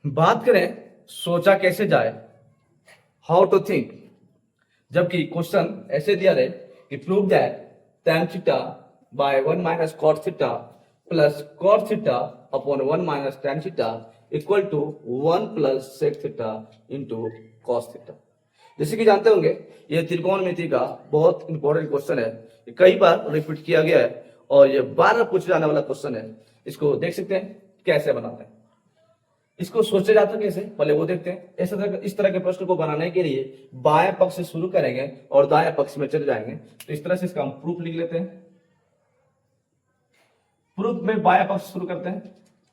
बात करें सोचा कैसे जाए, हाउ टू थिंक, जबकि क्वेश्चन ऐसे दिया रहे कि prove that tan theta by 1 minus cot theta plus cot theta upon 1 minus tan theta equal to 1 plus sec theta into cos theta. जैसे कि जानते होंगे ये त्रिकोणमिति का बहुत इंपॉर्टेंट क्वेश्चन है, ये कई बार रिपीट किया गया है और ये बार बार पूछे जाने वाला क्वेश्चन है। इसको देख सकते हैं कैसे बनाते हैं, इसको सोचा जाता है कैसे, पहले वो देखते हैं। इस तरह के प्रश्न को बनाने के लिए बाएं पक्ष से शुरू करेंगे और दाएं पक्ष में चले जाएंगे। तो इस तरह से इसका हम प्रूफ लिख लेते हैं। प्रूफ में बाएं पक्ष शुरू करते हैं,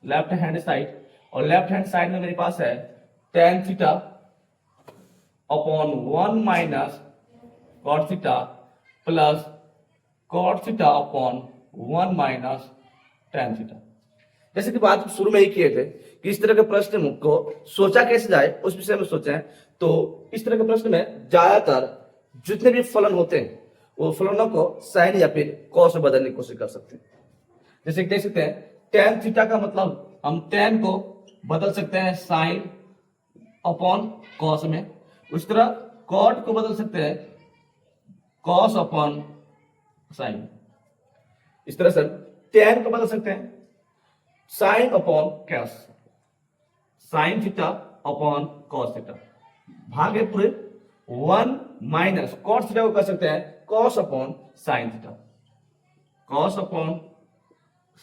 लेफ्ट हैंड साइड, और लेफ्ट हैंड साइड में मेरे पास है tan theta upon 1 minus cot theta plus cot theta upon 1 minus tan theta. जैसे कि बात शुरू में ही किए थे कि इस तरह के प्रश्न को सोचा कैसे जाए उस विषय में सोचे हैं। तो इस तरह के प्रश्न में ज्यादातर जितने भी फलन होते हैं वो फलनों को साइन या फिर कॉस में बदलने की कोशिश कर सकते हैं। जैसे कि देख सकते हैं tan थीटा का मतलब हम tan को बदल सकते हैं साइन अपॉन कॉस में, उस तरह cot को बदल सकते हैं कॉस अपॉन साइन, इस तरह से tan को बदल सकते हैं sine upon cos, sine theta upon cos theta, भागे पूरे 1 माइनस कॉस थीटा को कर सकते हैं cos upon sine theta, cos upon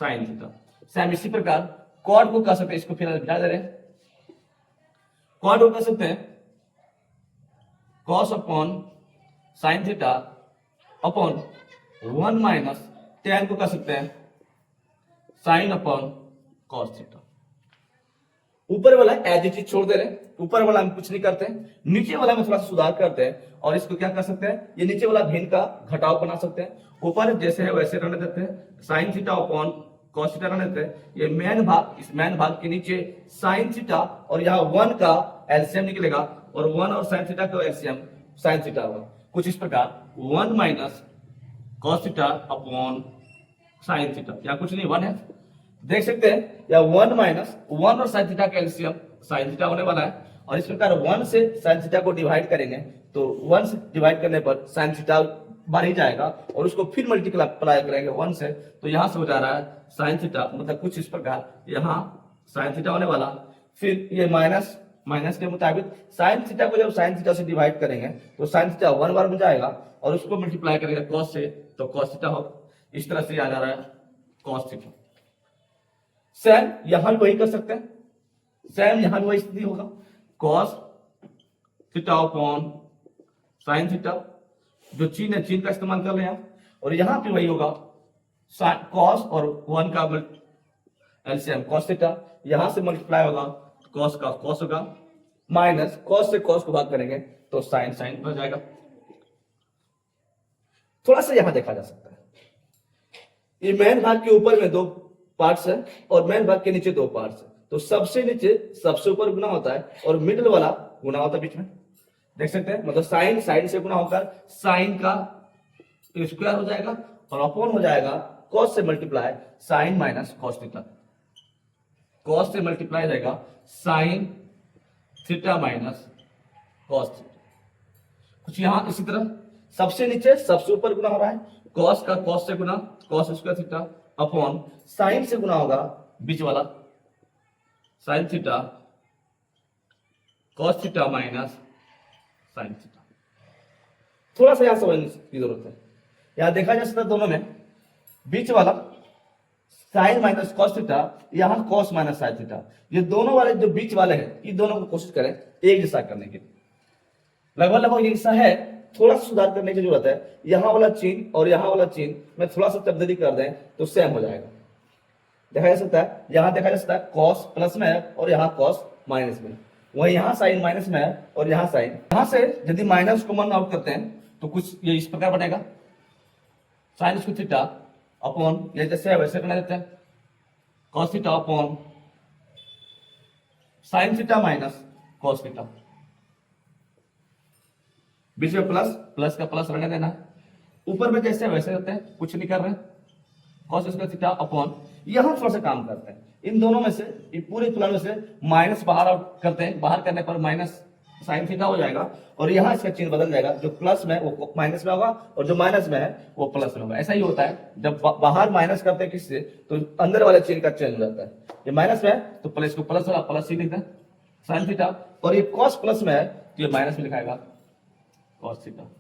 sine theta. Same इसी प्रकार कॉट को कर सकते हैं, इसको फिर बिठा दे रहे हैं, कॉट को कर सकते हैं cos upon sine theta upon 1 minus tan को कर सकते हैं साइन अपॉन कॉस थीटा। ऊपर वाला एज इट इज छोड़ दे रहे हैं, ऊपर वाला हम कुछ नहीं करते हैं, नीचे वाला में थोड़ा सा सुधार करते हैं और इसको क्या कर सकते हैं, ये नीचे वाला भिन्न का घटाव बना सकते हैं। ऊपर जैसे है वैसे रहने देते हैं, sine theta upon cos theta रहने देते हैं। ये मेन भाग, इस मेन भाग के नीचे साइन थीटा और यहाँ 1 का एलसीएम निकलेगा और 1 और साइन थीटा का एलसीएम साइन थीटा होगा। कुछ इस प्रकार 1 minus cos theta upon sine theta, यहाँ कुछ नहीं 1 है, देख सकते हैं या 1 माइनस 1 और साइन थीटा का एलसीएम साइन थीटा होने वाला है। और इस प्रकार 1 से साइन थीटा को डिवाइड करेंगे तो 1 से डिवाइड करने पर साइन थीटा बढ़ ही जाएगा और उसको फिर मल्टीप्लाई करेंगे 1 से, तो यहां से हो जा रहा है साइन थीटा, मतलब कुछ इस प्रकार यहाँ साइन थीटा होने वाला। फिर ये माइनस माइनस के मुताबिक साइन थीटा को जब साइन थीटा से डिवाइड करेंगे तो साइन थीटा 1 बार बन जाएगा और उसको मल्टीप्लाई करेंगे कॉस से तो कॉस थीटा हो। इस तरह से आ जा रहा है कॉस थीटा। सेम यहां भी वही कर सकते हैं, सेम यहां भी वही स्थिति होगा, cos theta upon sine theta, जो चिन्ह है चिन्ह का इस्तेमाल कर रहे हैं, और यहां भी वही होगा कॉस और 1 का एलसीएम कॉस थीटा, यहां से मल्टीप्लाई होगा कॉस का कॉस होगा, माइनस कॉस से कॉस को भाग करेंगे तो साइन साइन बन जाएगा। थोड़ा सा यहां देखा जा सकता है, ये मेन भाग के ऊपर में 2 पार्ट्स है और मेन भाग के नीचे 2 पार्ट्स है, तो सबसे नीचे सबसे ऊपर गुना होता है और मिडिल वाला गुना होता है बीच में, देख सकते हैं। मतलब साइन साइन से गुना होकर साइन का स्क्वायर हो जाएगा और अपॉन हो जाएगा कॉस से multiply sine minus cos theta, cos से मल्टीप्लाई हो जाएगा sine theta minus cos theta. कुछ यहां इसी तरह सबसे नीचे सबसे ऊपर गुना हो रहा है, कॉस का कॉस से गुना cos square theta upon sine से गुना होगा बीच वाला sine theta cos theta minus sine theta. थोड़ा सा यहां समझने की जरूरत है, यहां देखा जा सकता है दोनों में बीच वाला साइन माइनस कॉस थीटा, यहां कॉस माइनस साइन थीटा, ये दोनों वाले जो बीच वाले हैं ये दोनों को कोशिश करें एक जैसा करने की, लगभग लगभग एक जैसा है, थोड़ा सा सुधार करने की जरूरत है। यहां वाला चिन्ह और यहां वाला चिन्ह में थोड़ा सा तब्दीली कर दें तो सेम हो जाएगा। देखा जा सकता है, यहां देखा जा सकता है कॉस प्लस में है और यहां कॉस माइनस में, वही यहां साइन माइनस में है और यहां साइन। यहां से यदि माइनस कॉमन आउट करते हैं तो कुछ ये इस प्रकार बनेगा, साइन स्क्वायर थीटा अपॉन ये जैसे है वैसे बना देते हैं cos theta upon sine theta minus cos theta, बीच में प्लस प्लस का प्लस रहने देना है, ऊपर में जैसे वैसे होते हैं, कुछ नहीं कर रहे, कॉस स्क्वायर थीटा अपॉन, यहां थोड़ा सा काम करते हैं, इन दोनों में से, ये पूरे तुलना में से माइनस बाहर आउट करते हैं, बाहर करने पर माइनस साइन थीटा हो जाएगा और यहाँ इसका चिन्ह बदल जाएगा, जो प्लस में वो माइनस में होगा और जो माइनस में है वो प्लस में होगा। ऐसा ही होता है जब बाहर माइनस करते हैं किससे, तो अंदर वाले चिन्ह का चेंज हो जाता है। ये माइनस में है तो प्लस को प्लस वाला प्लस ही लिखता है साइन थीटा, और ये कॉस प्लस में है तो ये माइनस में लिखाएगा कॉस थीटा।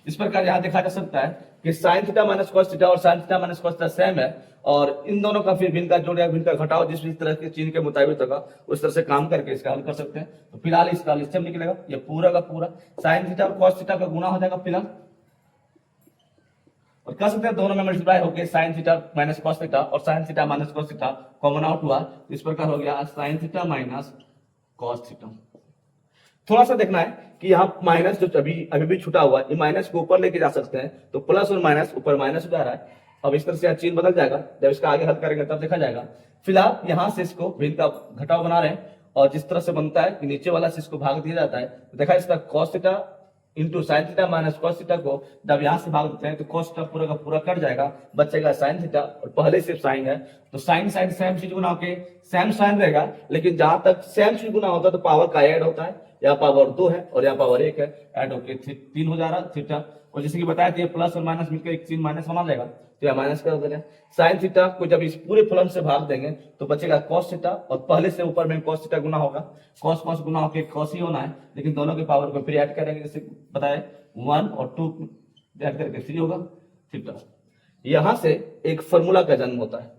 इस प्रकार यहाँ देखा जा सकता है कि sine theta minus cos theta और sine theta minus cos theta same है, और इन दोनों का फिर भिन्न का जोड़ या भिन्न का घटाव जिस तरह के चिन्ह के मुताबिक होगा उस तरह से काम करके इसका हल कर सकते हैं। तो फिलहाल इसका लिस्टम निकलेगा, ये पूरा का पूरा साइन थीटा और कॉस थीटा का गुणा हो जाएगा फिलहाल, और कह सकते हैं दोनों में मल्टीप्लाई होकर sine theta minus cos theta और sine theta minus cos theta common out हुआ, तो इस प्रकार हो गया sine theta minus cos theta. थोड़ा सा देखना है कि यहाँ माइनस जो अभी भी छुटा हुआ है, ये माइनस को ऊपर लेके जा सकते हैं, तो प्लस और माइनस ऊपर माइनस जा रहा है। अब इस तरह से चिन्ह बदल जाएगा, जब इसका आगे हल करेंगे तब देखा जाएगा। फिलहाल यहाँ से इसको भिन्न का घटाव बना रहे हैं, और जिस तरह से बनता है कि नीचे वाला से इसको भाग दिया जाता है, तो देखा इसका cos theta into sine theta minus cos theta को जब यहाँ से भाग देते हैं तो कॉस थीटा पूरा का पूरा कट जाएगा, बचेगा साइन थीटा, और पहले सिर्फ साइन है तो साइन साइन सेम चीज गुना होके सेम साइन रहेगा, लेकिन जहां तक सेम चीज गुना होता है तो पावर का ऐड होता है, यहाँ पावर 2 है और यहाँ पावर 1 है, ऐड होके 3 हो जा रहा थीटा, और जैसे कि बताया था ये प्लस और माइनस मिलकर एक चिन्ह माइनस बना जाएगा, तो यहाँ माइनस कर देंगे। साइन थीटा को जब इस पूरे फलन से भाग देंगे तो बचेगा कॉस थीटा, और पहले से ऊपर में कॉस थीटा गुना होगा, कॉस कॉस गुना होके कॉस ही होना है, लेकिन दोनों के पावर को फिर ऐड करेंगे, जैसे बताए 1 और 2 ऐड करके 3 होगा थीटा। यहां से एक फॉर्मूला का जन्म होता है,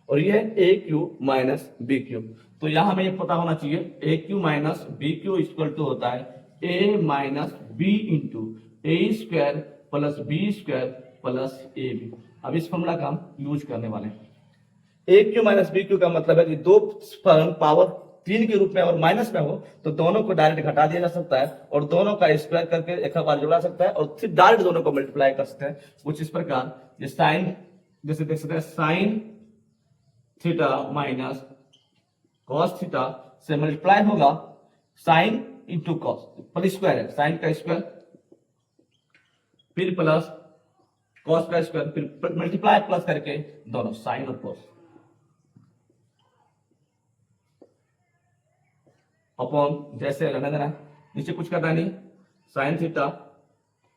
और यह है a cube minus b cube. तो यहां हमें ये पता होना चाहिए a cube minus b cube equal to होता है a minus b into a square plus b square plus a b. अब इस फॉर्मूला का हम यूज करने वाले हैं। A cube minus b cube का मतलब है कि दो पावर 3 के रूप में और माइनस में हो तो दोनों को डायरेक्ट घटा दिया जा सकता है, और दोनों का स्क्वायर करके एक बार जोड़ा सकता है, और फिर डायरेक्ट दोनों को मल्टीप्लाई कर सकते हैं। कुछ इस प्रकार ये साइन, जैसे देख सकते हैं sine theta minus cos theta से मल्टीप्लाई होगा साइन इंटू कॉस, पर स्क्वायर है साइन का स्क्वायर फिर प्लस कॉस का स्क्वायर फिर मल्टीप्लाई प्लस करके दोनों साइन और कॉस अपॉन, जैसे रहने देना है, नीचे कुछ करना नहीं, sine theta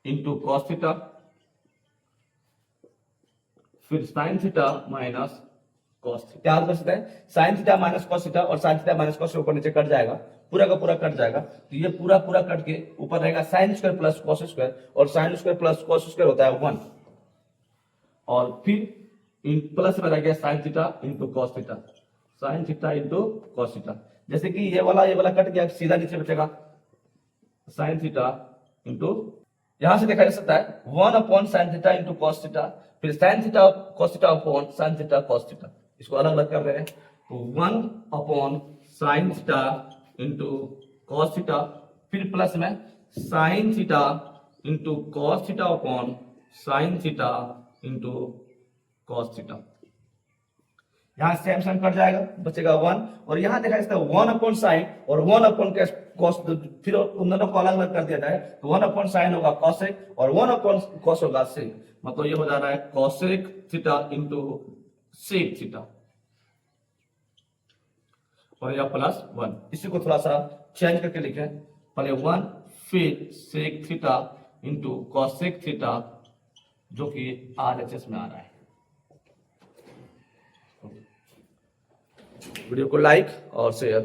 into cos theta फिर sine theta minus cos theta. क्या कर सकते हैं, sine theta minus cos theta और साइन थीटा माइनस कॉस से ऊपर नीचे कट जाएगा, पूरा का पूरा कट जाएगा, तो ये पूरा पूरा कट के ऊपर रहेगा sine square plus cos square, और sine square plus cos square होता है 1, और फिर इन प्लस में रह गया sine theta into cos theta, sign theta into cos theta. जैसे कि ये वाला कट गया, सीधा नीचे बचेगा साइन थीटा इंटू, यहां से देखा जा सकता है 1 upon sine theta into cos theta, फिर sine theta cos theta upon sine theta cos theta, इसको अलग अलग कर रहे हैं, तो 1 upon sine theta into cos theta, फिर प्लस में sine theta into cos theta upon sine theta into cos theta. यहां सेम सेम कट जाएगा, बचेगा 1, और यहां देखा जाता है 1 अपॉन साइन और 1 अपॉन कॉस, फिर उन दोनों को अलग अलग कर दिया जाए, तो 1 अपॉन साइन होगा कॉसेक और 1 अपॉन कॉस होगा सेक, मतलब ये हो जा रहा है cosec theta into sec theta, और यह प्लस 1। इसी को थोड़ा सा चेंज करके लिखे, पहले 1 फिर sec theta into cosec theta, जो कि RHS में आ रहा है। वीडियो को लाइक और शेयर